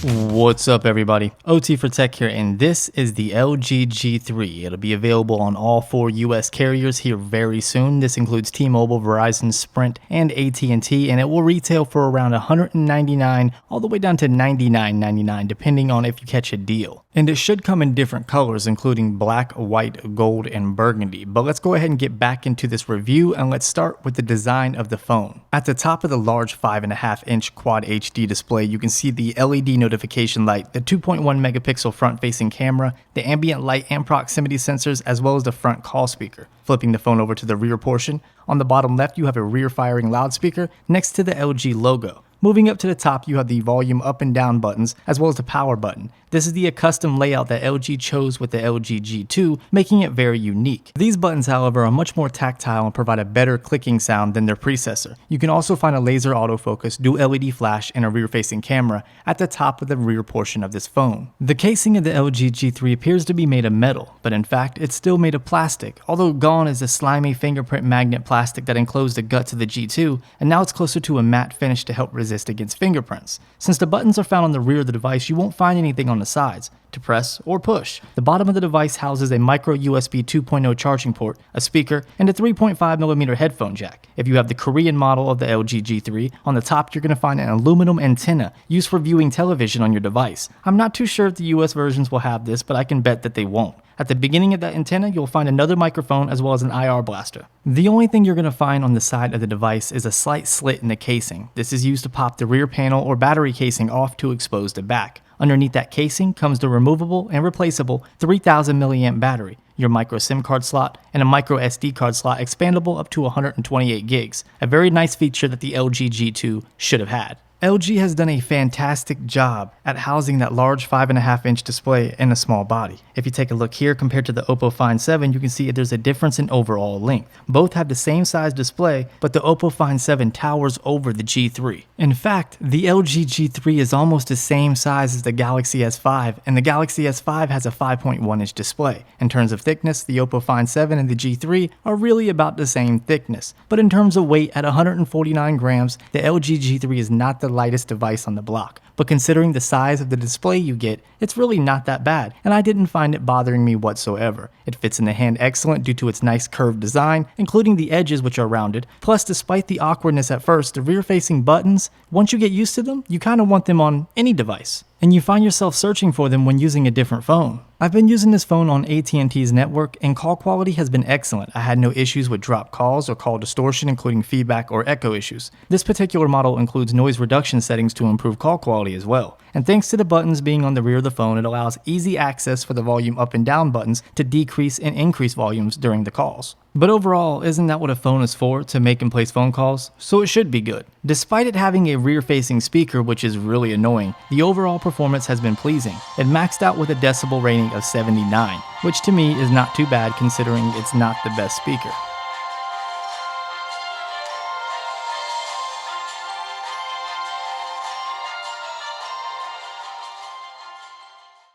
What's up everybody, OT for Tech here, and this is the LG G3. It'll be available on all 4 US carriers here very soon. This includes T-Mobile, Verizon, Sprint, and AT&T, and it will retail for around $199 all the way down to $99.99 depending on if you catch a deal. And it should come in different colors including black, white, gold, and burgundy. But let's go ahead and get back into this review, and let's start with the design of the phone. At the top of the large 5.5-inch Quad HD display, you can see the LED notification light, the 2.1 megapixel front-facing camera, the ambient light and proximity sensors, as well as the front call speaker. Flipping the phone over to the rear portion, on the bottom left you have a rear-firing loudspeaker next to the LG logo. Moving up to the top, you have the volume up and down buttons, as well as the power button. This is the custom layout that LG chose with the LG G2, making it very unique. These buttons, however, are much more tactile and provide a better clicking sound than their predecessor. You can also find a laser autofocus, dual LED flash, and a rear-facing camera at the top of the rear portion of this phone. The casing of the LG G3 appears to be made of metal, but in fact, it's still made of plastic, although gone is the slimy fingerprint magnet plastic that enclosed the guts of the G2, and now it's closer to a matte finish to help resist against fingerprints. Since the buttons are found on the rear of the device, you won't find anything on the sides to press or push. The bottom of the device houses a micro USB 2.0 charging port, a speaker, and a 3.5mm headphone jack. If you have the Korean model of the LG G3, on the top you're going to find an aluminum antenna used for viewing television on your device. I'm not too sure if the US versions will have this, but I can bet that they won't. At the beginning of that antenna, you'll find another microphone as well as an IR blaster. The only thing you're going to find on the side of the device is a slight slit in the casing. This is used to pop the rear panel or battery casing off to expose the back. Underneath that casing comes the removable and replaceable 3000 milliamp battery, your micro SIM card slot, and a micro SD card slot expandable up to 128 gigs. A very nice feature that the LG G2 should have had. LG has done a fantastic job at housing that large 5.5-inch display in a small body. If you take a look here compared to the Oppo Find 7, you can see there's a difference in overall length. Both have the same size display, but the Oppo Find 7 towers over the G3. In fact, the LG G3 is almost the same size as the Galaxy S5, and the Galaxy S5 has a 5.1-inch display. In terms of thickness, the Oppo Find 7 and the G3 are really about the same thickness. But in terms of weight, at 149 grams, the LG G3 is not the lightest device on the block. But considering the size of the display you get, it's really not that bad, and I didn't find it bothering me whatsoever. It fits in the hand excellent due to its nice curved design, including the edges which are rounded. Plus, despite the awkwardness at first, the rear-facing buttons, once you get used to them, you kind of want them on any device, and you find yourself searching for them when using a different phone. I've been using this phone on AT&T's network, and call quality has been excellent. I had no issues with dropped calls or call distortion, including feedback or echo issues. This particular model includes noise reduction settings to improve call quality as well. And thanks to the buttons being on the rear of the phone, it allows easy access for the volume up and down buttons to decrease and increase volumes during the calls. But overall, isn't that what a phone is for, to make and place phone calls? So it should be good. Despite it having a rear-facing speaker, which is really annoying, the overall performance has been pleasing. It maxed out with a decibel rating of 79, which to me is not too bad considering it's not the best speaker.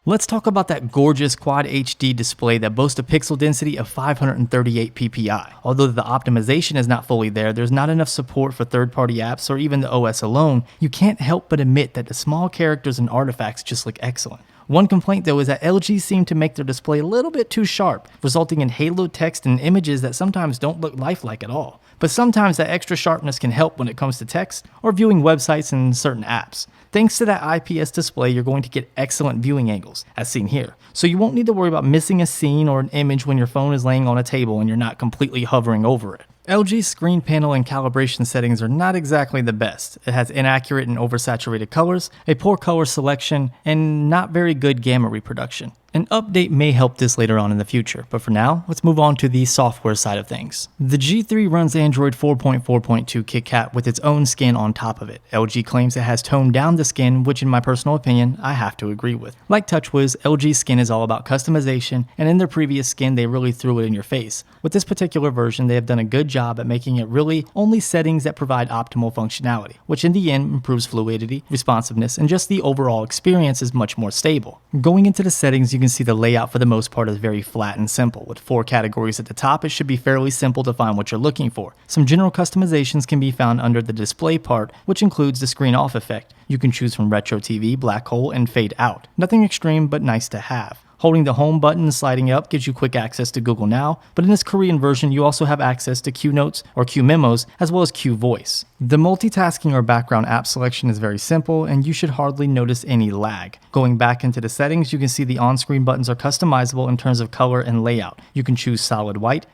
Let's talk about that gorgeous Quad HD display that boasts a pixel density of 538 ppi. Although the optimization is not fully there, there's not enough support for third-party apps or even the OS alone, you can't help but admit that the small characters and artifacts just look excellent. One complaint though is that LG seemed to make their display a little bit too sharp, resulting in halo text and images that sometimes don't look lifelike at all. But sometimes that extra sharpness can help when it comes to text or viewing websites and certain apps. Thanks to that IPS display, you're going to get excellent viewing angles, as seen here. So you won't need to worry about missing a scene or an image when your phone is laying on a table and you're not completely hovering over it. LG's screen panel and calibration settings are not exactly the best. It has inaccurate and oversaturated colors, a poor color selection, and not very good gamma reproduction. An update may help this later on in the future, but for now, let's move on to the software side of things. The G3 runs Android 4.4.2 KitKat with its own skin on top of it. LG claims it has toned down the skin, which in my personal opinion, I have to agree with. Like TouchWiz, LG's skin is all about customization, and in their previous skin, they really threw it in your face. With this particular version, they have done a good job at making it really only settings that provide optimal functionality, which in the end improves fluidity, responsiveness, and just the overall experience is much more stable. Going into the settings, you can see the layout for the most part is very flat and simple. With 4 categories at the top, it should be fairly simple to find what you're looking for. Some general customizations can be found under the display part, which includes the screen off effect. You can choose from retro TV, black hole, and fade out. Nothing extreme, but nice to have. Holding the home button and sliding up gives you quick access to Google Now, but in this Korean version you also have access to Q Notes or Q Memos as well as Q Voice. The multitasking or background app selection is very simple and you should hardly notice any lag. Going back into the settings, you can see the on-screen buttons are customizable in terms of color and layout. You can choose solid white,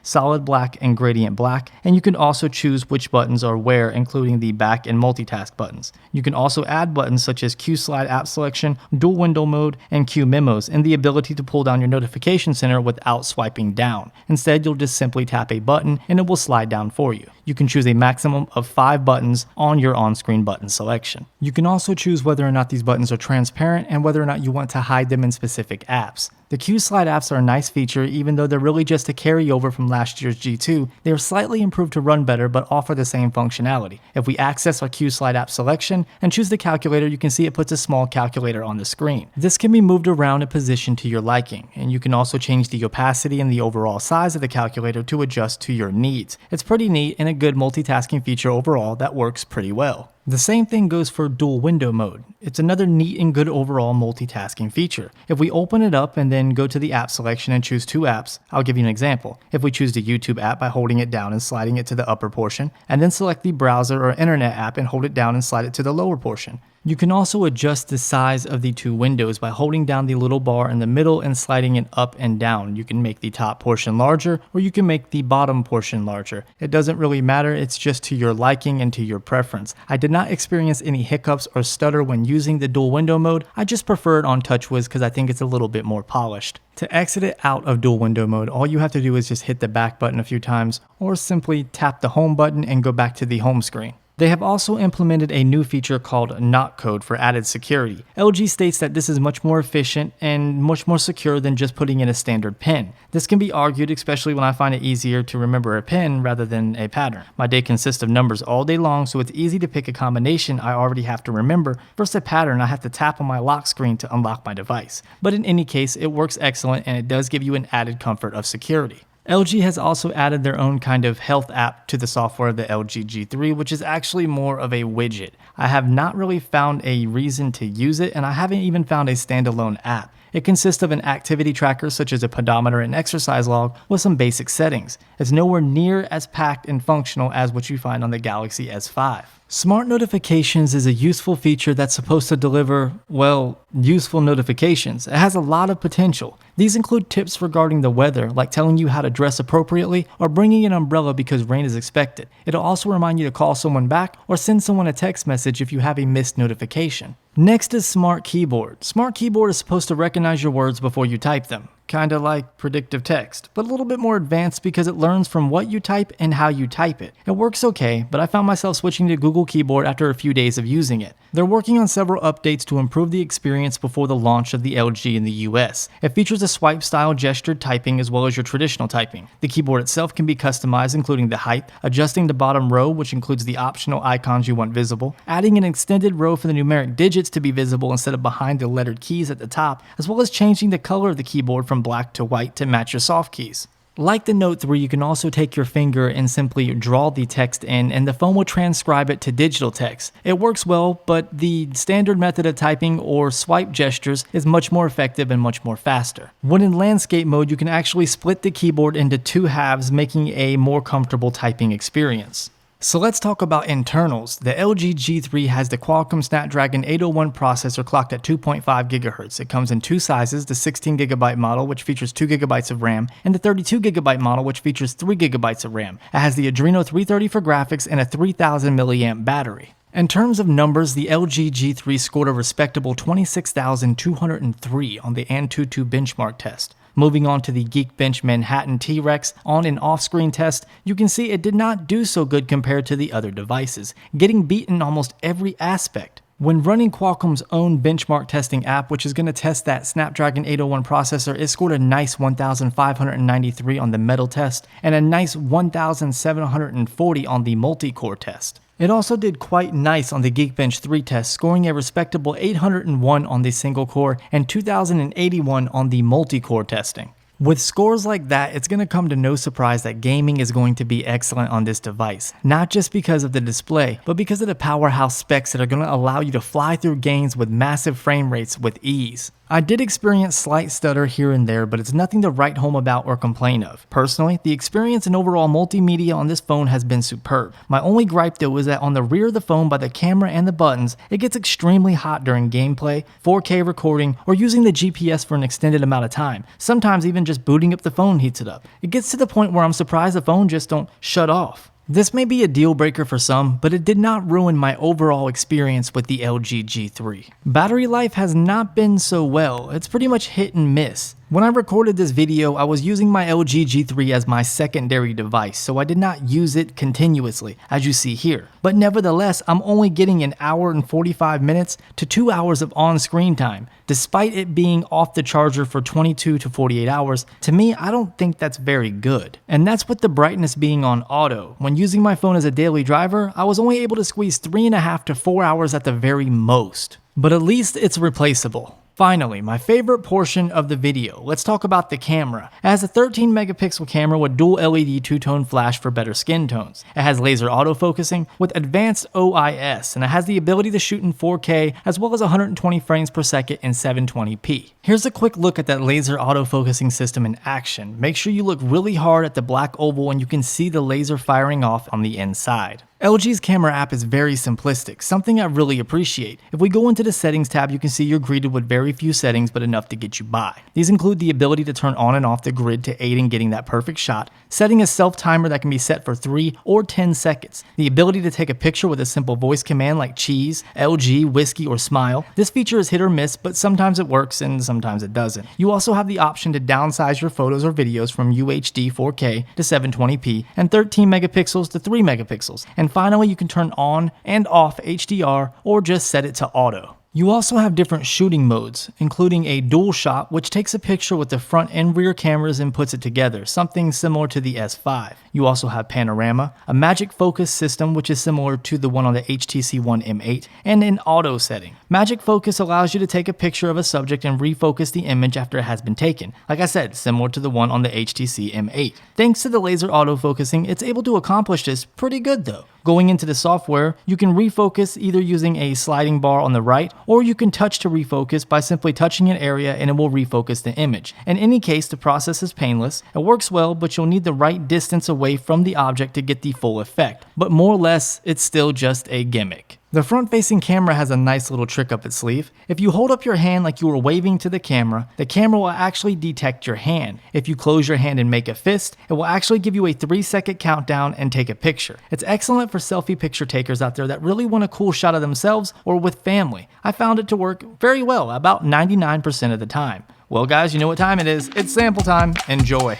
solid black, and gradient black, and you can also choose which buttons are where, including the back and multitask buttons. You can also add buttons such as Q Slide app selection, dual window mode, and Q Memos, and the ability to pull down your notification center without swiping down. Instead, you'll just simply tap a button and it will slide down for you. You can choose a maximum of 5 buttons on your on-screen button selection. You can also choose whether or not these buttons are transparent and whether or not you want to hide them in specific apps. The Q Slide apps are a nice feature, even though they're really just a carryover from last year's G2. They are slightly improved to run better, but offer the same functionality. If we access our Q Slide app selection and choose the calculator, you can see it puts a small calculator on the screen. This can be moved around and positioned to your liking, and you can also change the opacity and the overall size of the calculator to adjust to your needs. It's pretty neat and a good multitasking feature overall that works pretty well. The same thing goes for dual window mode. It's another neat and good overall multitasking feature. If we open it up and then go to the app selection and choose 2 apps, I'll give you an example. If we choose the YouTube app by holding it down and sliding it to the upper portion, and then select the browser or internet app and hold it down and slide it to the lower portion. You can also adjust the size of the 2 windows by holding down the little bar in the middle and sliding it up and down. You can make the top portion larger or you can make the bottom portion larger. It doesn't really matter, it's just to your liking and to your preference. I did not experience any hiccups or stutter when using the dual window mode. I just prefer it on TouchWiz because I think it's a little bit more polished. To exit it out of dual window mode, all you have to do is just hit the back button a few times or simply tap the home button and go back to the home screen. They have also implemented a new feature called Not Code for added security. LG states that this is much more efficient and much more secure than just putting in a standard PIN. This can be argued, especially when I find it easier to remember a PIN rather than a pattern. My day consists of numbers all day long, so it's easy to pick a combination I already have to remember versus a pattern I have to tap on my lock screen to unlock my device. But in any case, it works excellent and it does give you an added comfort of security. LG has also added their own kind of health app to the software of the LG G3, which is actually more of a widget. I have not really found a reason to use it, and I haven't even found a standalone app. It consists of an activity tracker such as a pedometer and exercise log with some basic settings. It's nowhere near as packed and functional as what you find on the Galaxy S5. Smart Notifications is a useful feature that's supposed to deliver, well, useful notifications. It has a lot of potential. These include tips regarding the weather, like telling you how to dress appropriately or bringing an umbrella because rain is expected. It'll also remind you to call someone back or send someone a text message if you have a missed notification. Next is Smart Keyboard. Smart Keyboard is supposed to recognize your words before you type them. Kinda like predictive text, but a little bit more advanced because it learns from what you type and how you type it. It works okay, but I found myself switching to Google Keyboard after a few days of using it. They're working on several updates to improve the experience before the launch of the LG in the US. It features a swipe-style gestured typing as well as your traditional typing. The keyboard itself can be customized, including the height, adjusting the bottom row, which includes the optional icons you want visible, adding an extended row for the numeric digits to be visible instead of behind the lettered keys at the top, as well as changing the color of the keyboard from black to white to match your soft keys. Like the Note 3, you can also take your finger and simply draw the text in, and the phone will transcribe it to digital text. It works well, but the standard method of typing or swipe gestures is much more effective and much more faster. When in landscape mode, you can actually split the keyboard into 2 halves, making a more comfortable typing experience. So let's talk about internals. The LG G3 has the Qualcomm Snapdragon 801 processor clocked at 2.5 GHz. It comes in 2 sizes, the 16GB model, which features 2GB of RAM, and the 32GB model, which features 3GB of RAM. It has the Adreno 330 for graphics and a 3000 mAh battery. In terms of numbers, the LG G3 scored a respectable 26,203 on the Antutu benchmark test. Moving on to the Geekbench Manhattan T-Rex on and off-screen test, you can see it did not do so good compared to the other devices, getting beaten in almost every aspect. When running Qualcomm's own benchmark testing app, which is going to test that Snapdragon 801 processor, it scored a nice 1,593 on the Metal test and a nice 1,740 on the multi-core test. It also did quite nice on the Geekbench 3 test, scoring a respectable 801 on the single core and 2081 on the multi-core testing. With scores like that, it's going to come to no surprise that gaming is going to be excellent on this device, not just because of the display, but because of the powerhouse specs that are going to allow you to fly through games with massive frame rates with ease. I did experience slight stutter here and there, but it's nothing to write home about or complain of. Personally, the experience and overall multimedia on this phone has been superb. My only gripe though is that on the rear of the phone by the camera and the buttons, it gets extremely hot during gameplay, 4K recording, or using the GPS for an extended amount of time. Sometimes even just booting up the phone heats it up. It gets to the point where I'm surprised the phone just don't shut off. This may be a deal breaker for some, but it did not ruin my overall experience with the LG G3. Battery life has not been so well, it's pretty much hit and miss. When I recorded this video, I was using my LG G3 as my secondary device, so I did not use it continuously, as you see here. But nevertheless, I'm only getting an hour and 45 minutes to 2 hours of on-screen time. Despite it being off the charger for 22 to 48 hours, to me, I don't think that's very good. And that's with the brightness being on auto. When using my phone as a daily driver, I was only able to squeeze 3.5 to 4 hours at the very most. But at least it's replaceable. Finally, my favorite portion of the video, let's talk about the camera. It has a 13 megapixel camera with dual LED two-tone flash for better skin tones. It has laser autofocusing with advanced OIS, and it has the ability to shoot in 4K as well as 120 frames per second in 720p. Here's a quick look at that laser autofocusing system in action. Make sure you look really hard at the black oval and you can see the laser firing off on the inside. LG's camera app is very simplistic, something I really appreciate. If we go into the settings tab, you can see you're greeted with very few settings but enough to get you by. These include the ability to turn on and off the grid to aid in getting that perfect shot, setting a self-timer that can be set for 3 or 10 seconds, the ability to take a picture with a simple voice command like cheese, LG, whiskey, or smile. This feature is hit or miss, but sometimes it works and sometimes it doesn't. You also have the option to downsize your photos or videos from UHD 4K to 720p and 13 megapixels to 3 megapixels. And finally, you can turn on and off HDR or just set it to auto. You also have different shooting modes, including a dual shot, which takes a picture with the front and rear cameras and puts it together, something similar to the S5. You also have panorama, a magic focus system, which is similar to the one on the HTC One M8, and an auto setting. Magic focus allows you to take a picture of a subject and refocus the image after it has been taken. Like I said, similar to the one on the HTC M8. Thanks to the laser autofocusing, it's able to accomplish this pretty good though. Going into the software, you can refocus either using a sliding bar on the right, or you can touch to refocus by simply touching an area and it will refocus the image. In any case, the process is painless. It works well, but you'll need the right distance away from the object to get the full effect. But more or less, it's still just a gimmick. The front-facing camera has a nice little trick up its sleeve. If you hold up your hand like you were waving to the camera will actually detect your hand. If you close your hand and make a fist, it will actually give you a 3-second countdown and take a picture. It's excellent for selfie picture takers out there that really want a cool shot of themselves or with family. I found it to work very well, about 99% of the time. Well guys, you know what time it is. It's sample time. Enjoy.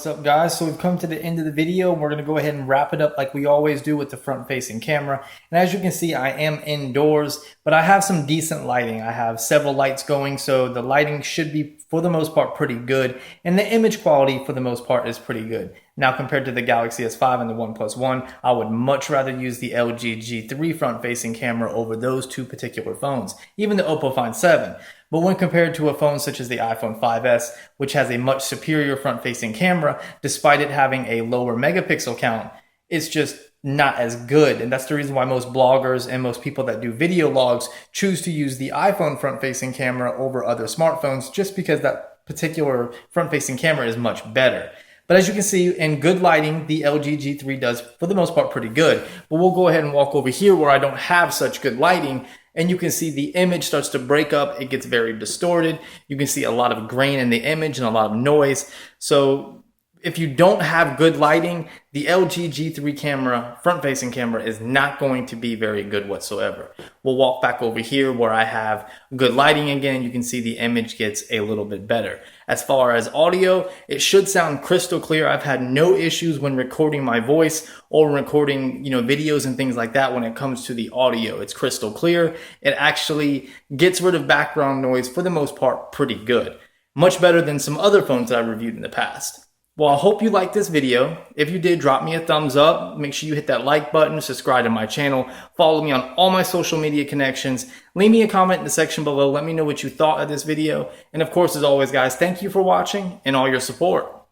What's up, guys? So we've come to the end of the video and we're going to go ahead and wrap it up like we always do with the front facing camera. And as you can see, I am indoors, but I have some decent lighting. I have several lights going, so the lighting should be for the most part pretty good, and the image quality for the most part is pretty good. Now, compared to the Galaxy S5 and the OnePlus One, I would much rather use the LG G3 front facing camera over those two particular phones, even the Oppo Find 7. But when compared to a phone such as the iPhone 5S, which has a much superior front-facing camera, despite it having a lower megapixel count, it's just not as good. And that's the reason why most bloggers and most people that do video logs choose to use the iPhone front-facing camera over other smartphones, just because that particular front-facing camera is much better. But as you can see, in good lighting, the LG G3 does, for the most part, pretty good. But we'll go ahead and walk over here where I don't have such good lighting, and you can see the image starts to break up. It gets very distorted. You can see a lot of grain in the image and a lot of noise. So if you don't have good lighting, the LG G3 camera, front-facing camera, is not going to be very good whatsoever. We'll walk back over here where I have good lighting again. You can see the image gets a little bit better. As far as audio, it should sound crystal clear. I've had no issues when recording my voice or recording, videos and things like that when it comes to the audio. It's crystal clear. It actually gets rid of background noise for the most part pretty good. Much better than some other phones that I reviewed in the past. Well, I hope you liked this video. If you did, drop me a thumbs up. Make sure you hit that like button, subscribe to my channel, follow me on all my social media connections. Leave me a comment in the section below. Let me know what you thought of this video. And of course, as always, guys, thank you for watching and all your support.